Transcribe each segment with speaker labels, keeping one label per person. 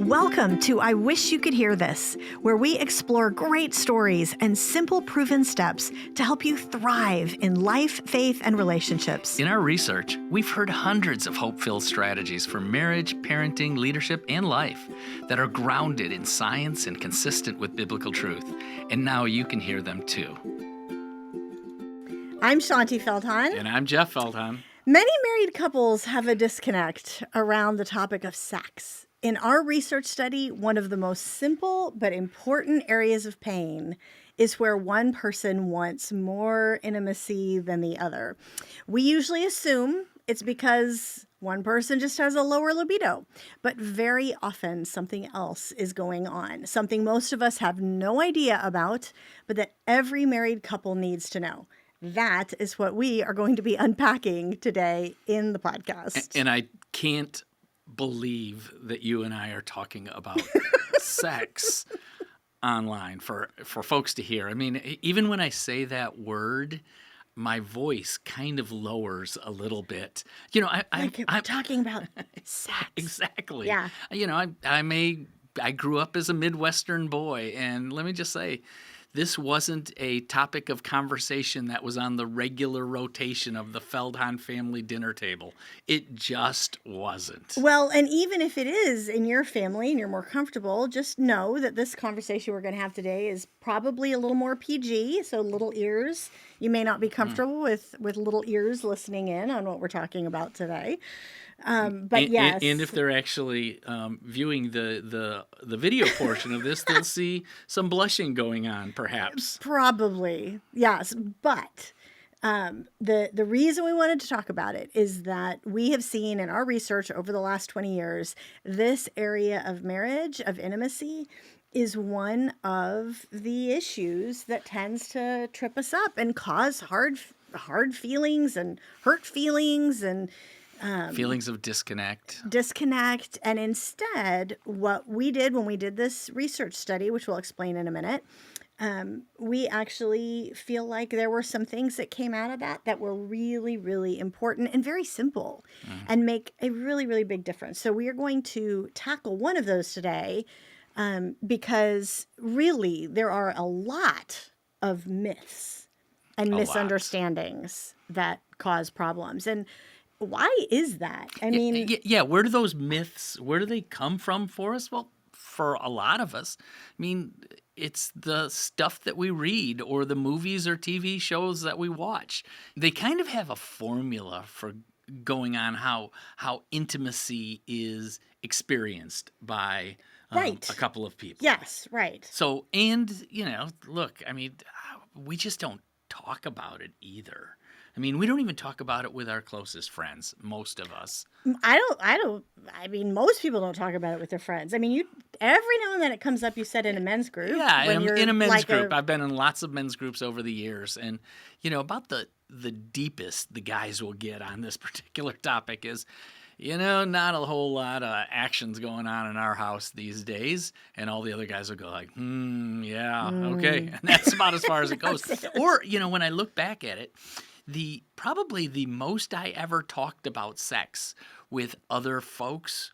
Speaker 1: Welcome to I Wish You Could Hear This, where we explore great stories and simple proven steps to help you thrive in life, faith, and relationships.
Speaker 2: In our research, we've heard hundreds of hope-filled strategies for marriage, parenting, leadership, and life that are grounded in science and consistent with biblical truth. And now you can hear them too.
Speaker 1: I'm Shaunti Feldhahn.
Speaker 2: And I'm Jeff Feldhahn.
Speaker 1: Many married couples have a disconnect around the topic of sex. In our research study, one of the most simple but important areas of pain is where one person wants more intimacy than the other. We usually assume it's because one person just has a lower libido, but very often something else is going on, something most of us have no idea about, but that every married couple needs to know. That is what we are going to be unpacking today in the podcast.
Speaker 2: And I can't believe that you and I are talking about sex online for folks to hear. I mean, even when I say that word, my voice kind of lowers a little bit. You know, I'm
Speaker 1: talking about sex.
Speaker 2: Exactly.
Speaker 1: Yeah.
Speaker 2: You know, I grew up as a Midwestern boy, and let me just say, this wasn't a topic of conversation that was on the regular rotation of the Feldhahn family dinner table. It just wasn't.
Speaker 1: Well, and even if it is in your family and you're more comfortable, just know that this conversation we're going to have today is probably a little more PG, so little ears. You may not be comfortable with little ears listening in on what we're talking about today. But yes.
Speaker 2: And if they're actually viewing the video portion of this, they'll see some blushing going on, perhaps.
Speaker 1: Probably, yes. But the reason we wanted to talk about it is that we have seen in our research over the last 20 years, this area of marriage, of intimacy, is one of the issues that tends to trip us up and cause hard feelings and hurt feelings and
Speaker 2: feelings of disconnect.
Speaker 1: And instead, what we did when we did this research study, which we'll explain in a minute, we actually feel like there were some things that came out of that were really, really important and very simple and make a really, really big difference. So we are going to tackle one of those today because really there are a lot of myths and misunderstandings that cause problems. And why is that? I mean...
Speaker 2: Yeah, where do those myths, where do they come from for us? Well, for a lot of us, I mean, it's the stuff that we read or the movies or TV shows that we watch. They kind of have a formula for going on how intimacy is experienced by a couple of people.
Speaker 1: Yes, right.
Speaker 2: So, and, you know, look, I mean, we just don't talk about it either. I mean, we don't even talk about it with our closest friends, most of us.
Speaker 1: I mean, most people don't talk about it with their friends. I mean, every now and then it comes up, you said, in a men's group.
Speaker 2: Yeah, in a men's group. I've been in lots of men's groups over the years. And, you know, about the deepest the guys will get on this particular topic is, you know, not a whole lot of actions going on in our house these days. And all the other guys will go like, okay. And that's about as far as it goes. Or, you know, when I look back at it, probably the most I ever talked about sex with other folks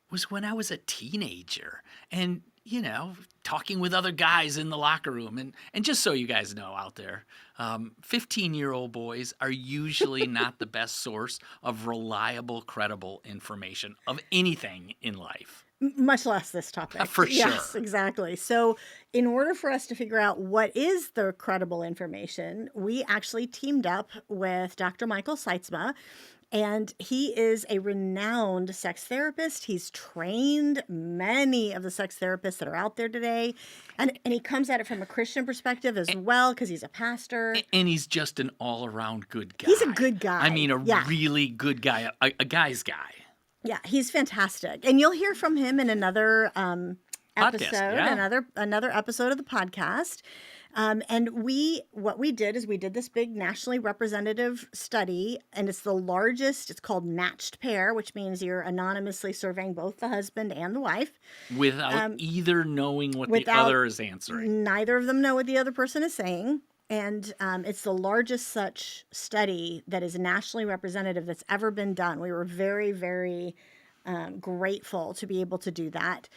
Speaker 2: was when I was a teenager. And, you know, talking with other guys in the locker room. And just so you guys know out there, 15-year-old boys are usually not the best source of reliable, credible information of anything in life.
Speaker 1: Much less this topic.
Speaker 2: For sure.
Speaker 1: Yes, exactly. So in order for us to figure out what is the credible information, we actually teamed up with Dr. Michael Seitzma, and he is a renowned sex therapist. He's trained many of the sex therapists that are out there today, and he comes at it from a Christian perspective as well because he's a pastor.
Speaker 2: And he's just an all-around good guy.
Speaker 1: He's a good guy.
Speaker 2: I mean, really good guy, a guy's guy.
Speaker 1: Yeah, he's fantastic. And you'll hear from him in another episode, another episode of the podcast. And what we did is we did this big nationally representative study, and it's the largest. It's called matched pair, which means you're anonymously surveying both the husband and the wife.
Speaker 2: Without either knowing what the other is answering.
Speaker 1: Neither of them know what the other person is saying. And it's the largest such study that is nationally representative that's ever been done. We were very, very grateful to be able to do that.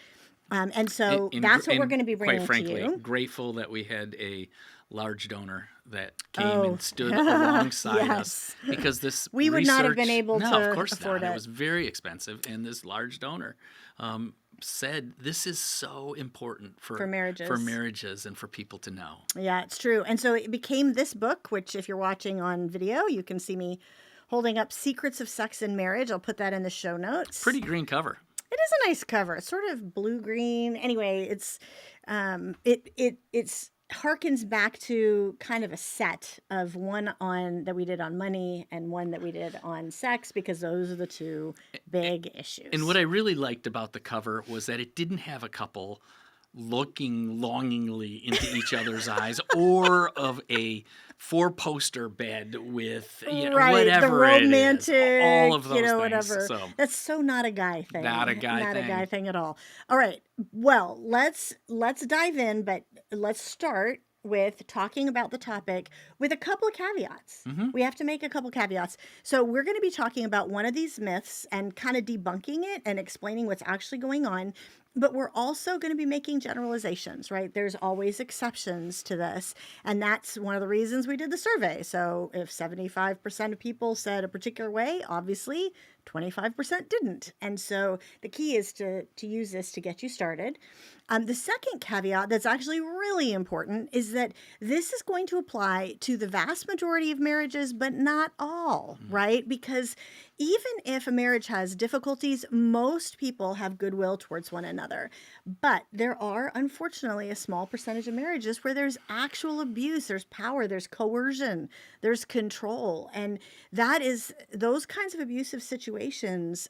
Speaker 1: And so that's what we're going to be bringing
Speaker 2: quite frankly,
Speaker 1: to you.
Speaker 2: Grateful that we had a large donor that came
Speaker 1: Oh,
Speaker 2: and stood alongside us,
Speaker 1: yes.
Speaker 2: because this
Speaker 1: We would not have been
Speaker 2: research-
Speaker 1: able
Speaker 2: no, of
Speaker 1: to
Speaker 2: course
Speaker 1: afford
Speaker 2: not. It
Speaker 1: it.
Speaker 2: was very expensive, and this large donor said this is so important
Speaker 1: For
Speaker 2: for
Speaker 1: marriages.
Speaker 2: marriages and for people to know.
Speaker 1: Yeah, it's true. And so it became this book, which if you're watching on video, you can see me holding up Secrets of Sex and Marriage. I'll put that in the show notes.
Speaker 2: Pretty green cover.
Speaker 1: It is a nice cover. It's sort of blue green. Anyway, it's harkens back to kind of a set of one on that we did on money and one that we did on sex, because those are the two big issues.
Speaker 2: And what I really liked about the cover was that it didn't have a couple looking longingly into each other's eyes, or of a four-poster bed with
Speaker 1: right,
Speaker 2: whatever
Speaker 1: the romantic,
Speaker 2: it is. All of those things.
Speaker 1: whatever.
Speaker 2: So,
Speaker 1: that's so not a guy thing.
Speaker 2: Not a guy
Speaker 1: not
Speaker 2: thing.
Speaker 1: a guy thing at all. All right. Well, let's dive in, but let's start with talking about the topic with a couple of caveats.
Speaker 2: Mm-hmm.
Speaker 1: We have to make a couple caveats. So we're going to be talking about one of these myths and kind of debunking it and explaining what's actually going on. But we're also going to be making generalizations, right? There's always exceptions to this. And that's one of the reasons we did the survey. So if 75% of people said a particular way, obviously 25% didn't. And so the key is to use this to get you started. The second caveat that's actually really important is that this is going to apply to the vast majority of marriages, but not all, right? Because even if a marriage has difficulties, most people have goodwill towards one another. But there are, unfortunately, a small percentage of marriages where there's actual abuse, there's power, there's coercion, there's control. And those kinds of abusive situations,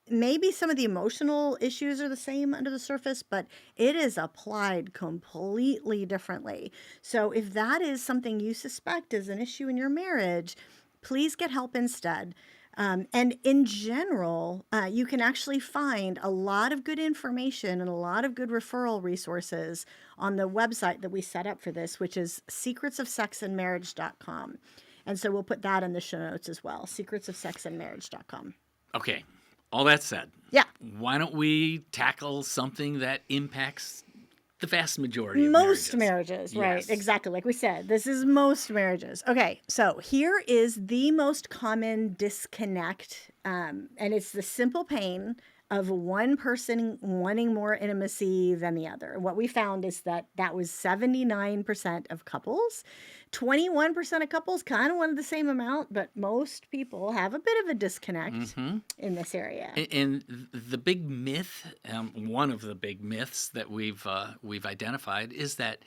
Speaker 1: maybe some of the emotional issues are the same under the surface, but it is applied completely differently. So if that is something you suspect is an issue in your marriage, please get help instead. And in general, you can actually find a lot of good information and a lot of good referral resources on the website that we set up for this, which is secretsofsexandmarriage.com. And so we'll put that in the show notes as well, secretsofsexandmarriage.com.
Speaker 2: Okay. All that said,
Speaker 1: yeah,
Speaker 2: why don't we tackle something that impacts the vast majority of
Speaker 1: most marriages, right?
Speaker 2: Yes.
Speaker 1: Exactly. Like we said, this is most marriages. Okay, so here is the most common disconnect, and it's the simple pain of one person wanting more intimacy than the other. What we found is that was 79% of couples. 21% of couples kind of wanted the same amount, but most people have a bit of a disconnect in this area.
Speaker 2: And the big myth, one of the big myths that we've identified, is that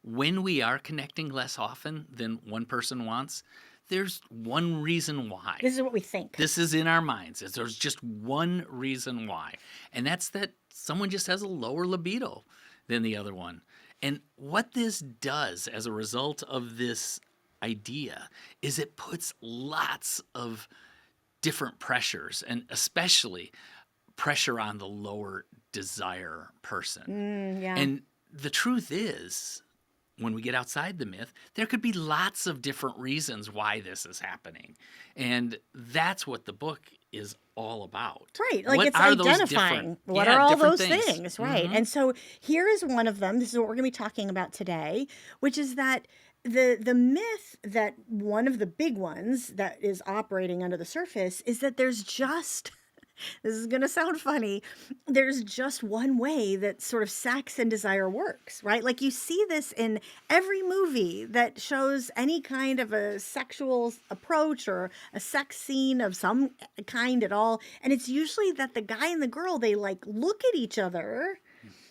Speaker 2: when we are connecting less often than one person wants, there's one reason why.
Speaker 1: This is what we think.
Speaker 2: This is in our minds. There's just one reason why. And that's that someone just has a lower libido than the other one. And what this does as a result of this idea is it puts lots of different pressures, and especially pressure on the lower desire person.
Speaker 1: Yeah.
Speaker 2: And the truth is, when we get outside the myth, there could be lots of different reasons why this is happening. And that's what the book is all about.
Speaker 1: Right. Like
Speaker 2: What
Speaker 1: it's
Speaker 2: are those
Speaker 1: identifying
Speaker 2: different-
Speaker 1: what
Speaker 2: yeah,
Speaker 1: are all
Speaker 2: different
Speaker 1: those things, right? And so here is one of them. This is what we're going to be talking about today, which is that the myth that one of the big ones that is operating under the surface is that there's just this is going to sound funny. There's just one way that sort of sex and desire works, right? Like you see this in every movie that shows any kind of a sexual approach or a sex scene of some kind at all. And it's usually that the guy and the girl, they like look at each other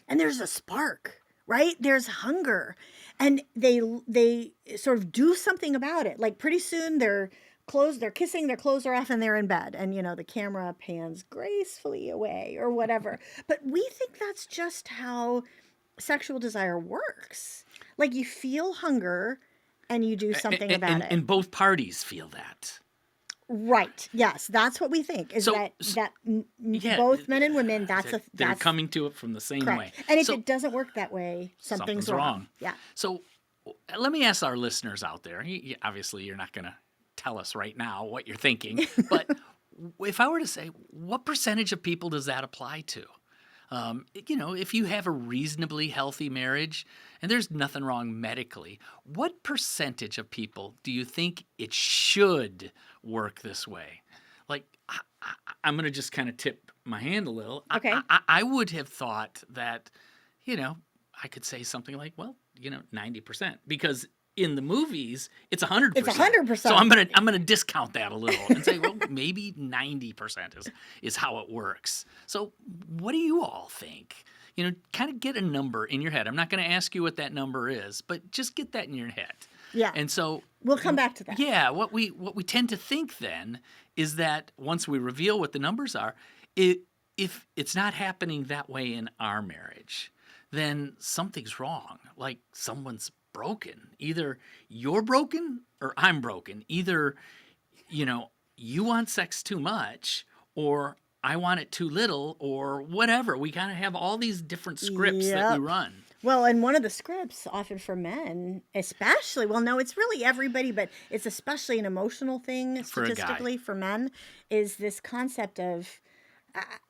Speaker 1: and there's a spark, right? There's hunger. And they sort of do something about it. Like pretty soon they're kissing, their clothes are off, and they're in bed. And, the camera pans gracefully away or whatever. But we think that's just how sexual desire works. Like you feel hunger and you do something about it.
Speaker 2: And both parties feel that.
Speaker 1: Right. Yes. That's what we think is both men and women,
Speaker 2: they're coming to it from the same
Speaker 1: correct.
Speaker 2: way.
Speaker 1: And if it doesn't work that way, something's wrong. Yeah.
Speaker 2: So let me ask our listeners out there. Obviously, you're not going to tell us right now what you're thinking, but if I were to say, what percentage of people does that apply to? If you have a reasonably healthy marriage and there's nothing wrong medically, what percentage of people do you think it should work this way? Like, I'm going to just kind of tip my hand a little.
Speaker 1: Okay.
Speaker 2: I would have thought that, I could say something like, 90%, because in the movies it's 100%.
Speaker 1: It's 100%.
Speaker 2: So I'm gonna discount that a little and say, well, maybe 90% is how it works. So what do you all think? Kind of get a number in your head. I'm not going to ask you what that number is, but just get that in your head.
Speaker 1: Yeah.
Speaker 2: And so
Speaker 1: we'll come back to that.
Speaker 2: Yeah. What we tend to think then is that once we reveal what the numbers are, if it's not happening that way in our marriage, then something's wrong. Like someone's broken. Either you're broken or I'm broken. Either, you want sex too much or I want it too little or whatever. We kind of have all these different scripts that we run.
Speaker 1: Well, and one of the scripts often for men, especially, well, no, it's really everybody, but it's especially an emotional thing statistically for men, is this concept of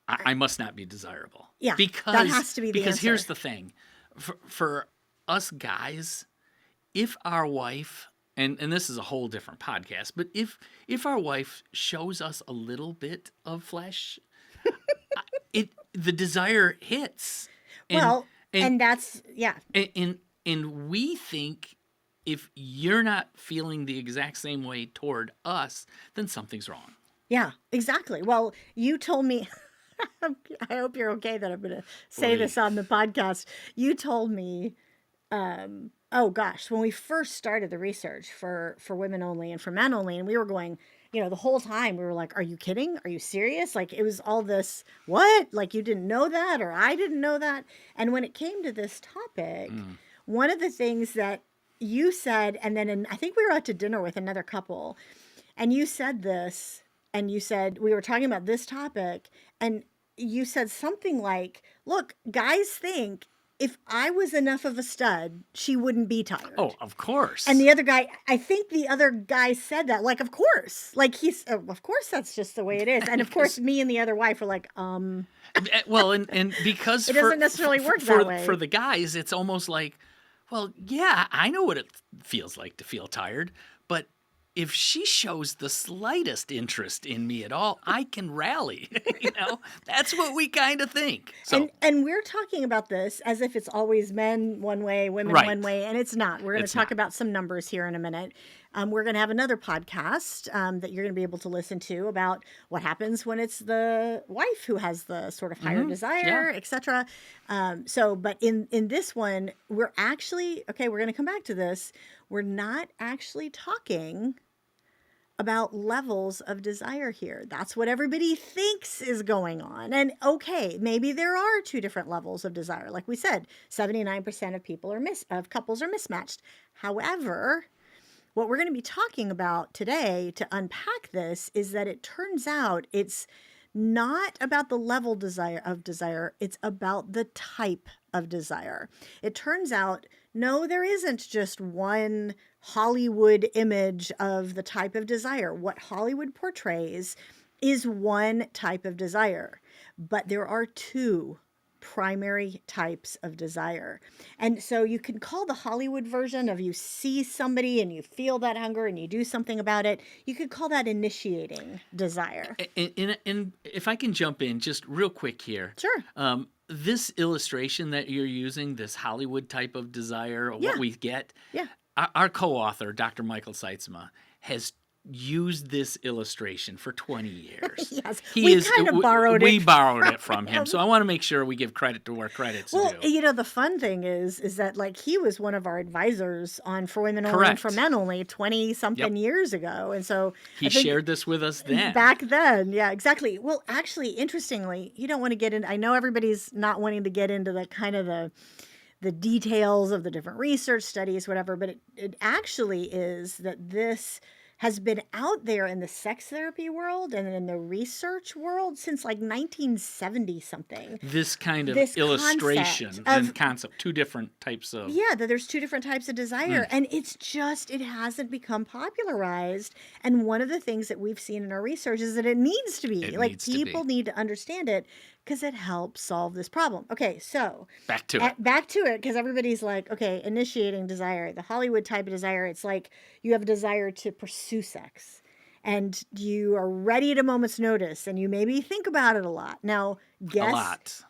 Speaker 2: I must not be desirable.
Speaker 1: Yeah, that has to be the answer.
Speaker 2: Because here's the thing. For us guys, if our wife, and this is a whole different podcast, but if our wife shows us a little bit of flesh, the desire hits.
Speaker 1: And that's, yeah.
Speaker 2: And we think if you're not feeling the exact same way toward us, then something's wrong.
Speaker 1: Yeah, exactly. Well, you told me, I hope you're okay that I'm going to say this on the podcast. You told me, oh gosh, when we first started the research for women only and for men only, and we were going, the whole time we were like, are you kidding? Are you serious? Like it was all this, what? Like you didn't know that, or I didn't know that. And when it came to this topic, one of the things that you said, and then I think we were out to dinner with another couple, and you said this, and you said, we were talking about this topic, and you said something like, look, guys think if I was enough of a stud, she wouldn't be tired.
Speaker 2: Oh, of course.
Speaker 1: And the other guy, I think the other guy said that, like, of course. Like, of course that's just the way it is. And of course, me and the other wife were like,
Speaker 2: Well, and because
Speaker 1: it doesn't necessarily work that way.
Speaker 2: For the guys, it's almost like, well, yeah, I know what it feels like to feel tired, but if she shows the slightest interest in me at all, I can rally. That's what we kind of think. So,
Speaker 1: and we're talking about this as if it's always men one way, women one way, and it's not. We're going to talk about some numbers here in a minute. We're going to have another podcast that you're going to be able to listen to about what happens when it's the wife who has the sort of higher desire, etc. But in this one, we're actually, we're going to come back to this. We're not actually talking about levels of desire here. That's what everybody thinks is going on. And maybe there are two different levels of desire. Like we said, 79% of people of couples are mismatched. However, what we're going to be talking about today to unpack this is that it turns out it's not about the level of desire, it's about the type of desire. It turns out, no, there isn't just one Hollywood image of the type of desire. What Hollywood portrays is one type of desire, but there are two primary types of desire. And so you can call the Hollywood version of you see somebody and you feel that hunger and you do something about it, you could call that initiating desire.
Speaker 2: And if I can jump in just real quick here.
Speaker 1: Sure.
Speaker 2: This illustration that you're using, this Hollywood type of desire, what we get, our co-author, Dr. Michael Seitzma, has used this illustration for 20 years.
Speaker 1: Yes, we kind of borrowed it.
Speaker 2: We borrowed it from him. So I want to make sure we give credit to where credit's due.
Speaker 1: Well, the fun thing is that like he was one of our advisors on For Women Only and For Men Only 20-something years ago. And so
Speaker 2: he shared this with us then.
Speaker 1: Back then. Yeah, exactly. Well, actually, interestingly, you don't want to get in. I know everybody's not wanting to get into the kind of the details of the different research studies, whatever, but it actually is that this has been out there in the sex therapy world and in the research world since like 1970 something.
Speaker 2: This kind of
Speaker 1: This
Speaker 2: illustration and concept, two different types of...
Speaker 1: Yeah, that there's two different types of desire. And it hasn't become popularized. And one of the things that we've seen in our research is that it needs to be. People need to understand it because it helps solve this problem. Okay, so
Speaker 2: back to
Speaker 1: it, because everybody's like, okay, initiating desire, the Hollywood type of desire, it's like you have a desire to pursue sex and you are ready at a moment's notice and you maybe think about it a lot. Now, guess...
Speaker 2: A lot.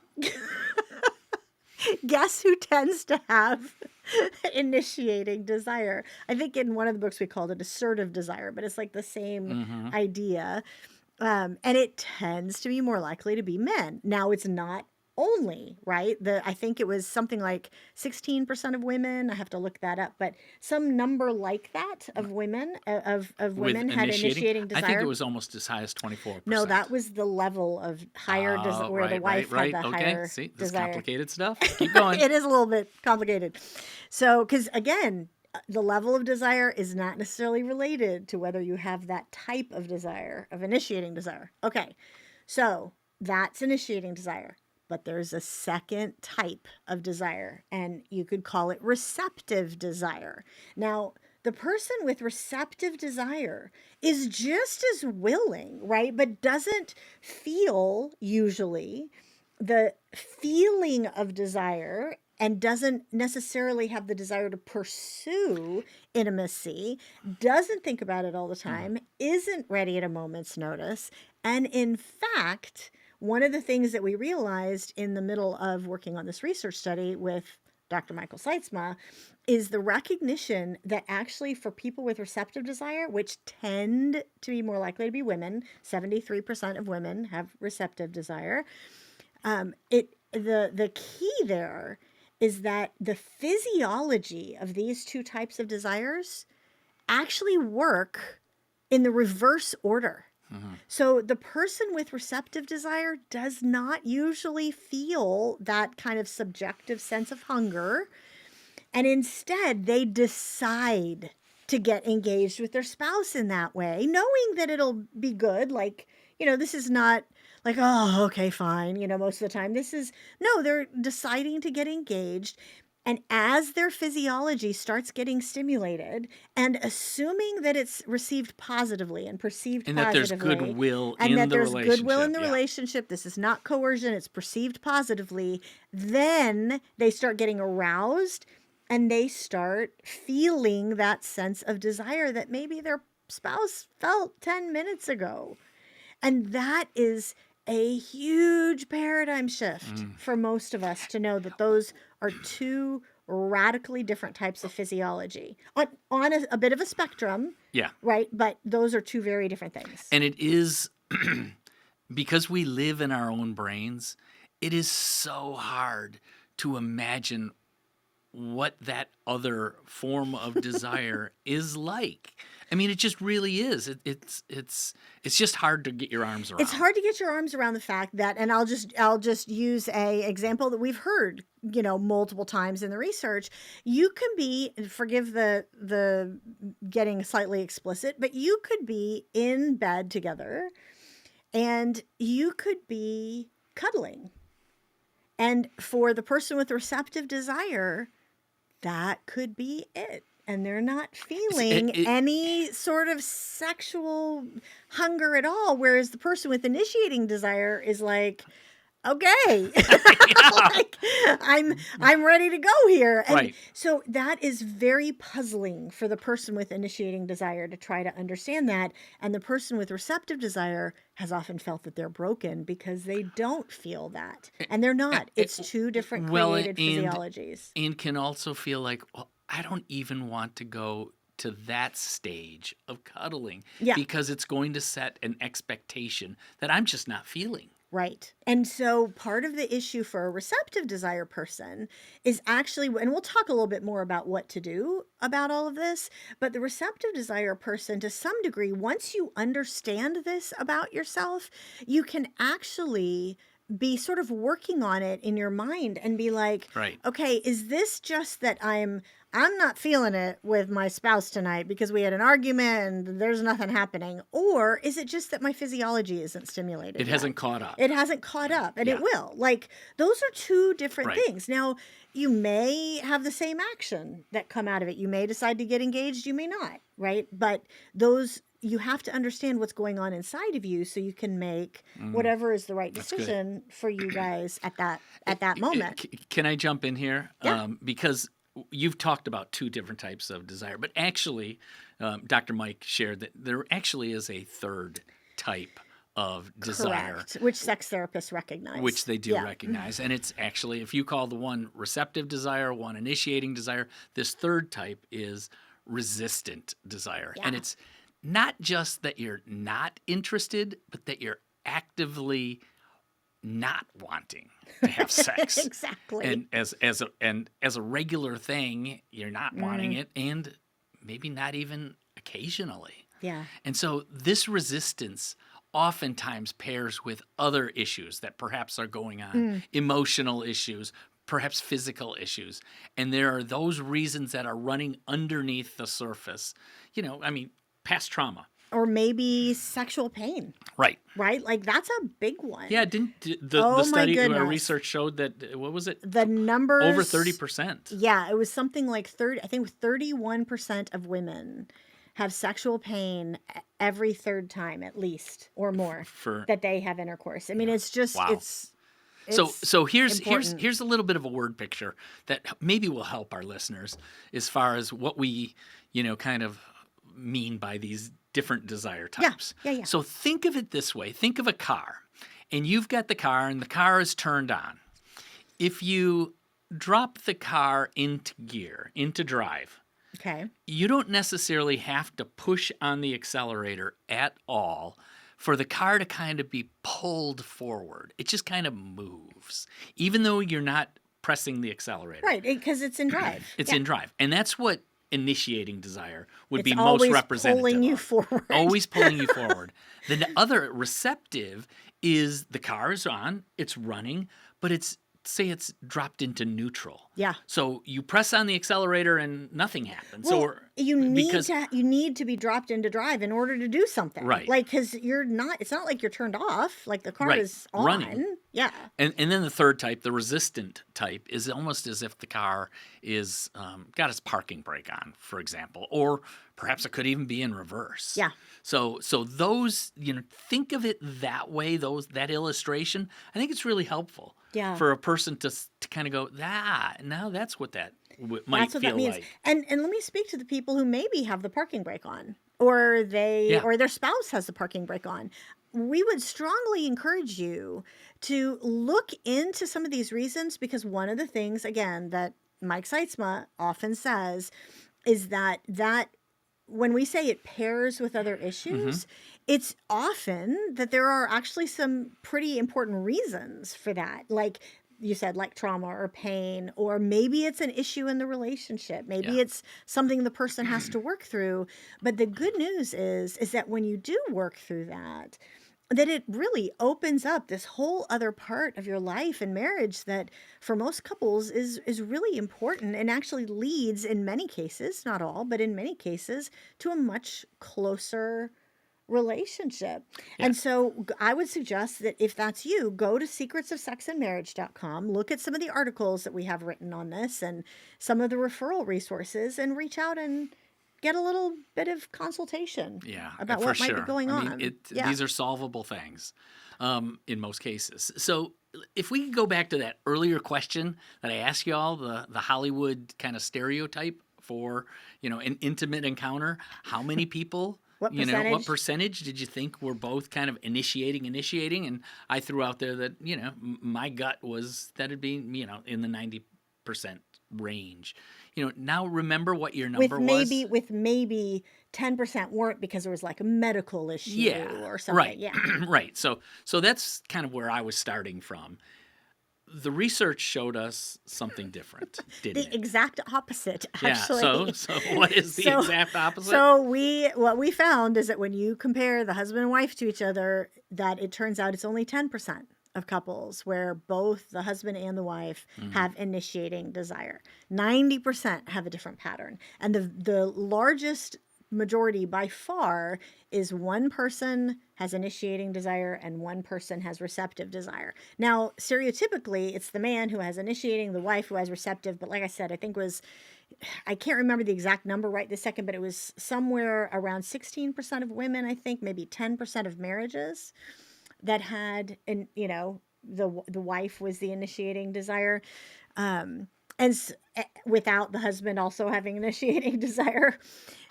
Speaker 1: Guess who tends to have initiating desire? I think in one of the books we called it assertive desire, but it's like the same idea. And it tends to be more likely to be men. Now, it's not only, right? I think it was something like 16% of women. I have to look that up, but some number like that of women women had initiating desire.
Speaker 2: I think it was almost as high as 24%.
Speaker 1: No, that was the level of higher where the wife had the higher
Speaker 2: See, this
Speaker 1: desire.
Speaker 2: Complicated stuff. Keep going.
Speaker 1: It is a little bit complicated. So, because again, the level of desire is not necessarily related to whether you have that type of desire, of initiating desire. Okay, so that's initiating desire. But there's a second type of desire, and you could call it receptive desire. Now, the person with receptive desire is just as willing, right? But doesn't feel usually the feeling of desire and doesn't necessarily have the desire to pursue intimacy, doesn't think about it all the time, isn't ready at a moment's notice. And in fact, one of the things that we realized in the middle of working on this research study with Dr. Michael Seitzma is the recognition that actually for people with receptive desire, which tend to be more likely to be women, 73% of women have receptive desire. The key there is that the physiology of these two types of desires actually work in the reverse order. So the person with receptive desire does not usually feel that kind of subjective sense of hunger. And instead, they decide to get engaged with their spouse in that way, knowing that it'll be good. Like, this is not like, oh, okay, fine. Most of the time they're deciding to get engaged. And as their physiology starts getting stimulated and assuming that it's received positively and perceived
Speaker 2: and
Speaker 1: positively.
Speaker 2: And that there's goodwill
Speaker 1: in the relationship. This is not coercion. It's perceived positively. Then they start getting aroused and they start feeling that sense of desire that maybe their spouse felt 10 minutes ago. And that is a huge paradigm shift for most of us to know that those are two radically different types of physiology on a bit of a spectrum.
Speaker 2: Yeah.
Speaker 1: Right. But those are two very different things.
Speaker 2: And it is because we live in our own brains, it is so hard to imagine what that other form of desire is like. I mean, it just really is. It's just hard to get your arms around.
Speaker 1: It's hard to get your arms around the fact that, and I'll just use a example that we've heard, multiple times in the research. You can be, forgive the getting slightly explicit, but you could be in bed together, and you could be cuddling, and for the person with receptive desire, that could be it. And they're not feeling any sort of sexual hunger at all. Whereas the person with initiating desire is like, okay, like, I'm ready to go here. And so that is very puzzling for the person with initiating desire to try to understand that. And the person with receptive desire has often felt that they're broken because they don't feel that. And they're not. It's two different created physiologies.
Speaker 2: And can also feel like, well, I don't even want to go to that stage of cuddling because it's going to set an expectation that I'm just not feeling.
Speaker 1: Right. And so part of the issue for a receptive desire person is actually, and we'll talk a little bit more about what to do about all of this, but the receptive desire person, to some degree, once you understand this about yourself, you can actually be sort of working on it in your mind and be like, okay, is this just that I'm I'm not feeling it with my spouse tonight because we had an argument and there's nothing happening? Or is it just that my physiology isn't stimulated
Speaker 2: It
Speaker 1: yet?
Speaker 2: hasn't caught up.
Speaker 1: It hasn't caught up, and
Speaker 2: Yeah.
Speaker 1: it will. Like, those are two different
Speaker 2: Right.
Speaker 1: things. Now, you may have the same action that come out of it. You may decide to get engaged, you may not, right? But those, you have to understand what's going on inside of you so you can make whatever is the right decision for you guys at that moment.
Speaker 2: Can I jump in here?
Speaker 1: Yeah.
Speaker 2: Because you've talked about two different types of desire, but actually, Dr. Mike shared that there actually is a third type of desire.
Speaker 1: Correct. Which sex therapists recognize.
Speaker 2: Which they do recognize. And it's actually, if you call the one receptive desire, one initiating desire, this third type is resistant desire.
Speaker 1: Yeah.
Speaker 2: And it's not just that you're not interested, but that you're actively not wanting to have sex.
Speaker 1: Exactly.
Speaker 2: And as a regular thing, you're not wanting it, and maybe not even occasionally.
Speaker 1: Yeah.
Speaker 2: And so this resistance oftentimes pairs with other issues that perhaps are going on, emotional issues, perhaps physical issues. And there are those reasons that are running underneath the surface. Past trauma.
Speaker 1: Or maybe sexual pain.
Speaker 2: Right.
Speaker 1: Right? Like, that's a big one.
Speaker 2: Yeah, the study, research showed that, what was it?
Speaker 1: The numbers.
Speaker 2: Over 30%.
Speaker 1: Yeah, it was something like 31% of women have sexual pain every third time, at least, or more, that they have intercourse. I mean, it's just,
Speaker 2: wow.
Speaker 1: it's
Speaker 2: so here's
Speaker 1: important.
Speaker 2: here's a little bit of a word picture that maybe will help our listeners as far as what we, kind of mean by these different desire types.
Speaker 1: Yeah.
Speaker 2: So think of it this way. Think of a car, and you've got the car, and the car is turned on. If you drop the car into gear, into drive,
Speaker 1: okay,
Speaker 2: you don't necessarily have to push on the accelerator at all for the car to kind of be pulled forward. It just kind of moves, even though you're not pressing the accelerator.
Speaker 1: Right, because it's in drive.
Speaker 2: It's in drive. And that's what initiating desire would
Speaker 1: It's
Speaker 2: be most
Speaker 1: always
Speaker 2: representative
Speaker 1: pulling you
Speaker 2: of.
Speaker 1: forward.
Speaker 2: Always pulling you forward. Then the other receptive is the car is on, it's running, but it's dropped into neutral.
Speaker 1: Yeah.
Speaker 2: So you press on the accelerator and nothing happens.
Speaker 1: Well, you need to be dropped into drive in order to do something.
Speaker 2: Right.
Speaker 1: Like, because it's not like you're turned off. Like, the car
Speaker 2: Right.
Speaker 1: is on.
Speaker 2: Running.
Speaker 1: Yeah.
Speaker 2: And then the third type, the resistant type, is almost as if the car is got its parking brake on, for example, or perhaps it could even be in reverse.
Speaker 1: Yeah.
Speaker 2: So those, think of it that way. That illustration, I think it's really helpful.
Speaker 1: Yeah.
Speaker 2: For a person to kind of go, now that's what that might
Speaker 1: That's what
Speaker 2: feel
Speaker 1: that means.
Speaker 2: like.
Speaker 1: And let me speak to the people who maybe have the parking brake on, or or their spouse has the parking brake on. We would strongly encourage you to look into some of these reasons, because one of the things, again, that Mike Seitzma often says is that when we say it pairs with other issues, it's often that there are actually some pretty important reasons for that. Like you said, like trauma or pain, or maybe it's an issue in the relationship. Maybe it's something the person has to work through. But the good news is that when you do work through that it really opens up this whole other part of your life and marriage that for most couples is really important, and actually leads, in many cases, not all, but in many cases, to a much closer relationship.
Speaker 2: Yeah.
Speaker 1: And so I would suggest that if that's you, go to secretsofsexandmarriage.com, look at some of the articles that we have written on this and some of the referral resources, and reach out and get a little bit of consultation about what might be going on.
Speaker 2: These are solvable things in most cases. So if we could go back to that earlier question that I asked you all, the Hollywood kind of stereotype for, an intimate encounter, how many people,
Speaker 1: what percentage?
Speaker 2: What percentage did you think were both kind of initiating? And I threw out there that, my gut was that it'd be, in the 90% range. Now remember what your number was.
Speaker 1: With maybe 10% weren't because there was like a medical issue or something.
Speaker 2: Right.
Speaker 1: Yeah.
Speaker 2: Right. So that's kind of where I was starting from. The research showed us something different, didn't it?
Speaker 1: The exact opposite, actually.
Speaker 2: Yeah. So what is the exact opposite?
Speaker 1: So what we found is that when you compare the husband and wife to each other, that it turns out it's only 10% of couples where both the husband and the wife have initiating desire. 90% have a different pattern. And the largest majority by far is one person has initiating desire and one person has receptive desire. Now, stereotypically, it's the man who has initiating, the wife who has receptive. But like I said, I can't remember the exact number right this second, but it was somewhere around 16% of women, I think, maybe 10% of marriages that had, and the wife was the initiating desire, without the husband also having initiating desire.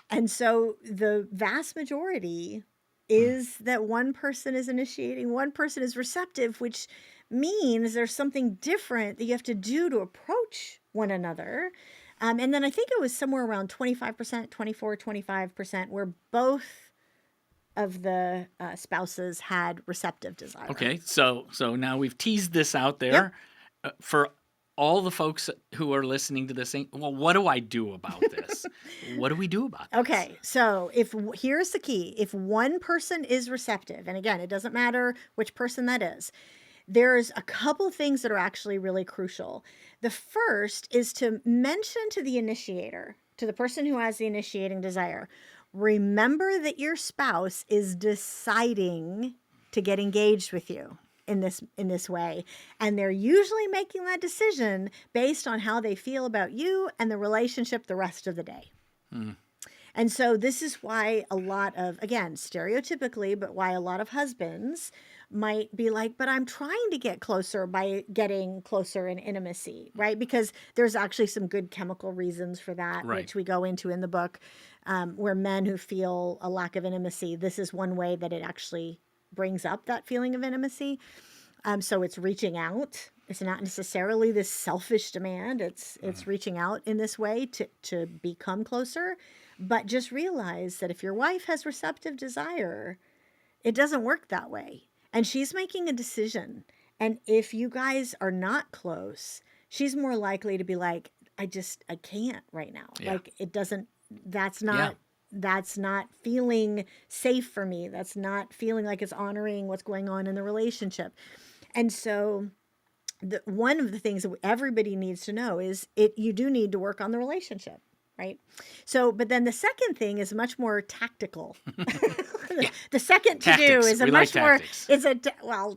Speaker 1: And so the vast majority is that one person is initiating, one person is receptive, which means there's something different that you have to do to approach one another. And then I think it was somewhere around 25%, 24, 25%, where both of the spouses had receptive desire.
Speaker 2: Okay, so now we've teased this out there. Yep. For all the folks who are listening to this saying, well, what do I do about this? What do we do about this?
Speaker 1: Okay, so here's the key. If one person is receptive, and again, it doesn't matter which person that is, there's a couple things that are actually really crucial. The first is to mention to the initiator, to the person who has the initiating desire, remember that your spouse is deciding to get engaged with you in this way. And they're usually making that decision based on how they feel about you and the relationship the rest of the day. And so this is why a lot of, again, stereotypically, but why a lot of husbands might be like, but I'm trying to get closer by getting closer in intimacy, right? Because there's actually some good chemical reasons for that,
Speaker 2: right,
Speaker 1: which we go into in the book, where men who feel a lack of intimacy, this is one way that it actually brings up that feeling of intimacy. So it's reaching out. It's not necessarily this selfish demand. It's reaching out in this way to become closer. But just realize that if your wife has receptive desire, it doesn't work that way. And she's making a decision. And if you guys are not close, she's more likely to be like, I can't right now.
Speaker 2: Yeah.
Speaker 1: Like that's not feeling safe for me. That's not feeling like it's honoring what's going on in the relationship. And so one of the things that everybody needs to know is you do need to work on the relationship, right? So, but then the second thing is much more tactical. The second
Speaker 2: tactics.
Speaker 1: To do is a
Speaker 2: we
Speaker 1: much
Speaker 2: like
Speaker 1: more,
Speaker 2: tactics.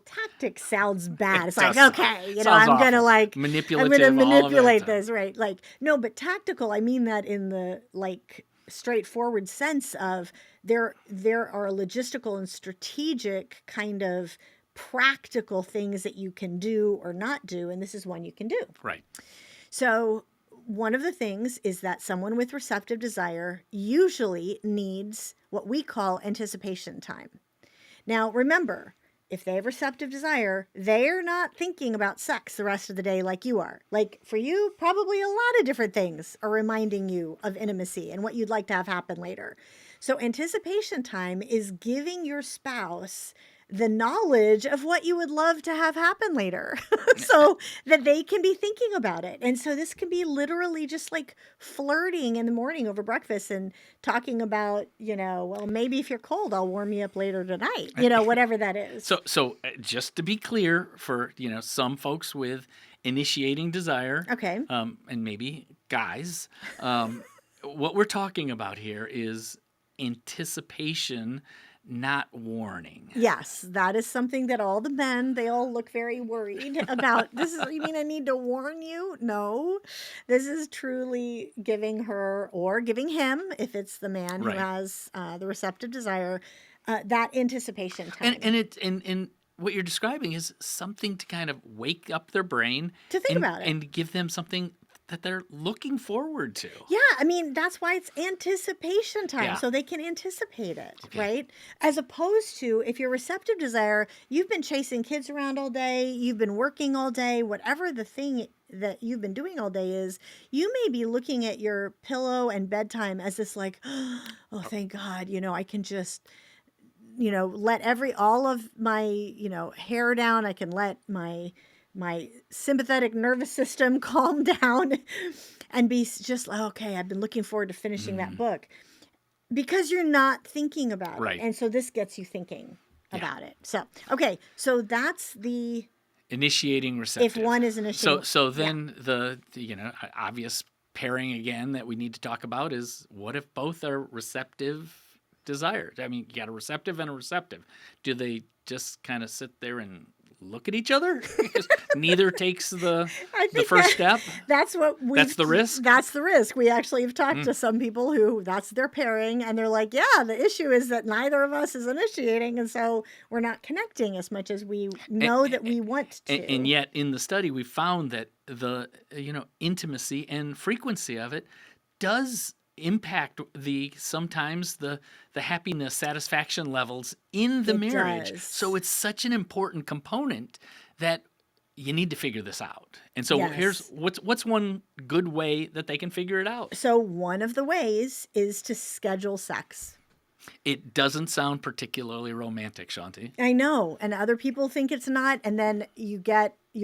Speaker 1: Tactics sounds bad. It's like, okay,
Speaker 2: sounds
Speaker 1: I'm going to
Speaker 2: manipulative,
Speaker 1: I'm going to manipulate this, right? Like, no, but tactical, I mean that in the straightforward sense of there are logistical and strategic kind of practical things that you can do or not do, and this is one you can do.
Speaker 2: Right.
Speaker 1: So one of the things is that someone with receptive desire usually needs what we call anticipation time. Now, remember, if they have receptive desire, they're not thinking about sex the rest of the day like you are. Like for you, probably a lot of different things are reminding you of intimacy and what you'd like to have happen later. So anticipation time is giving your spouse the knowledge of what you would love to have happen later so that they can be thinking about it. And so this can be literally just like flirting in the morning over breakfast and talking about, well, maybe if you're cold, I'll warm you up later tonight, whatever that is.
Speaker 2: So just to be clear for, some folks with initiating desire,
Speaker 1: okay,
Speaker 2: and maybe guys, what we're talking about here is anticipation, not warning.
Speaker 1: Yes, that is something that all the men, they all look very worried about. You mean I need to warn you? No, this is truly giving her or giving him, if it's the man who has the receptive desire, that anticipation time.
Speaker 2: And what you're describing is something to kind of wake up their brain
Speaker 1: to think about it
Speaker 2: and give them something that they're looking forward to.
Speaker 1: Yeah, I mean, that's why it's anticipation time, so they can anticipate it, right? As opposed to if you're receptive desire, you've been chasing kids around all day, you've been working all day, whatever the thing that you've been doing all day is, you may be looking at your pillow and bedtime as this like, oh, thank God, I can just, let all of my, hair down. I can let my sympathetic nervous system calm down and be just, okay, I've been looking forward to finishing that book, because you're not thinking about it. And so this gets you thinking about it. So, okay, so that's the
Speaker 2: Initiating, receptive.
Speaker 1: If one is initiating.
Speaker 2: So then the obvious pairing again that we need to talk about is, what if both are receptive desired? I mean, you got a receptive and a receptive. Do they just kind of sit there and look at each other? Neither takes the first step.
Speaker 1: That's
Speaker 2: the risk.
Speaker 1: That's the risk. We actually have talked to some people who that's their pairing, and they're like, yeah, the issue is that neither of us is initiating, and so we're not connecting as much as we know that we want to.
Speaker 2: And yet in the study we found that the intimacy and frequency of it does impact sometimes the happiness, satisfaction levels in the marriage.
Speaker 1: Does.
Speaker 2: So it's such an important component that you need to figure this out. And so here's what's one good way that they can figure it out.
Speaker 1: So one of the ways is to schedule sex.
Speaker 2: It doesn't sound particularly romantic, Shaunti.
Speaker 1: I know, and other people think it's not, and then you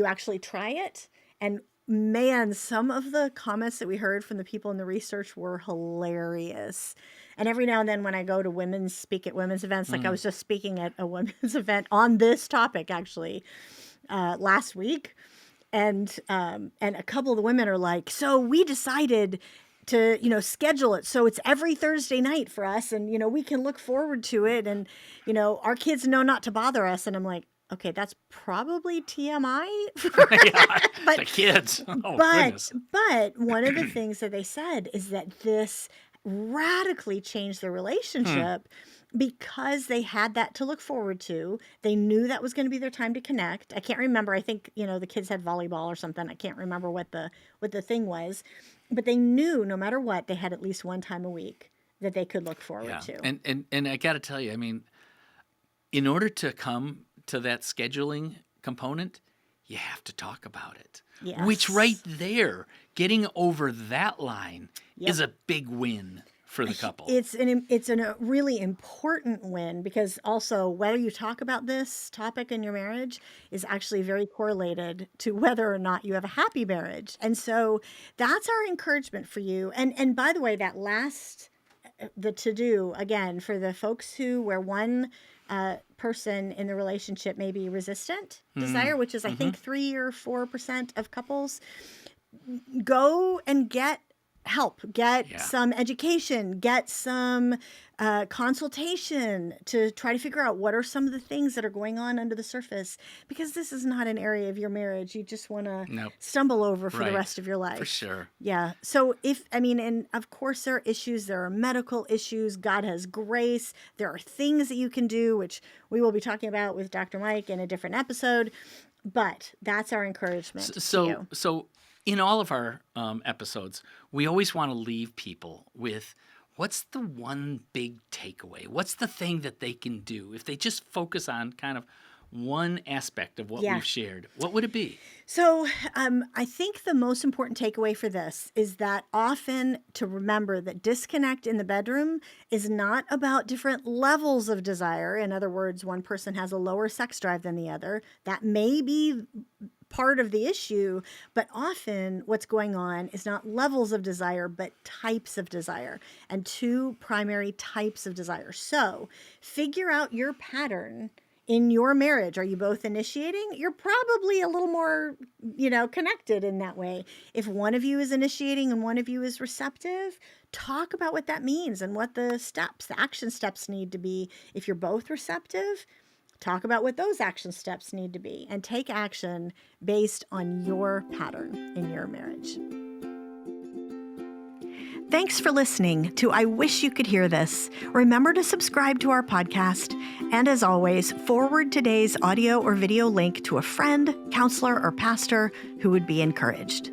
Speaker 1: actually try it, and man, some of the comments that we heard from the people in the research were hilarious. And every now and then when I go to speak at women's events, like I was just speaking at a women's event on this topic actually last week, and a couple of the women are like, so we decided to schedule it so it's every Thursday night for us, and we can look forward to it, and our kids know not to bother us. And I'm like, okay, that's probably TMI.
Speaker 2: But the kids. Goodness.
Speaker 1: But one of the things that they said is that this radically changed their relationship because they had that to look forward to. They knew that was going to be their time to connect. I can't remember. I think, the kids had volleyball or something. I can't remember what the thing was. But they knew no matter what, they had at least one time a week that they could look forward to.
Speaker 2: And I got to tell you, I mean, in order to come to that scheduling component, you have to talk about it.
Speaker 1: Yes.
Speaker 2: Which right there, getting over that line is a big win for the couple.
Speaker 1: It's a really important win, because also whether you talk about this topic in your marriage is actually very correlated to whether or not you have a happy marriage. And so that's our encouragement for you. And by the way, that the to-do, again, for the folks where one person in the relationship may be resistant desire, which is I think 3 or 4% of couples, go and get help, get some education, get some consultation to try to figure out what are some of the things that are going on under the surface, because this is not an area of your marriage you just want to stumble over for the rest of your life.
Speaker 2: For sure.
Speaker 1: Yeah. So and of course there are issues, there are medical issues, God has grace, there are things that you can do, which we will be talking about with Dr. Mike in a different episode, but that's our encouragement to you.
Speaker 2: So in all of our episodes, we always want to leave people with, what's the one big takeaway? What's the thing that they can do if they just focus on kind of one aspect of what we've shared? What would it be?
Speaker 1: So I think the most important takeaway for this is that often to remember that disconnect in the bedroom is not about different levels of desire. In other words, one person has a lower sex drive than the other. That may be part of the issue, but often what's going on is not levels of desire, but types of desire, and two primary types of desire. So figure out your pattern in your marriage. Are you both initiating? You're probably a little more, connected in that way. If one of you is initiating and one of you is receptive, talk about what that means and what the action steps need to be. If you're both receptive, talk about what those action steps need to be, and take action based on your pattern in your marriage. Thanks for listening to I Wish You Could Hear This. Remember to subscribe to our podcast, and as always, forward today's audio or video link to a friend, counselor, or pastor who would be encouraged.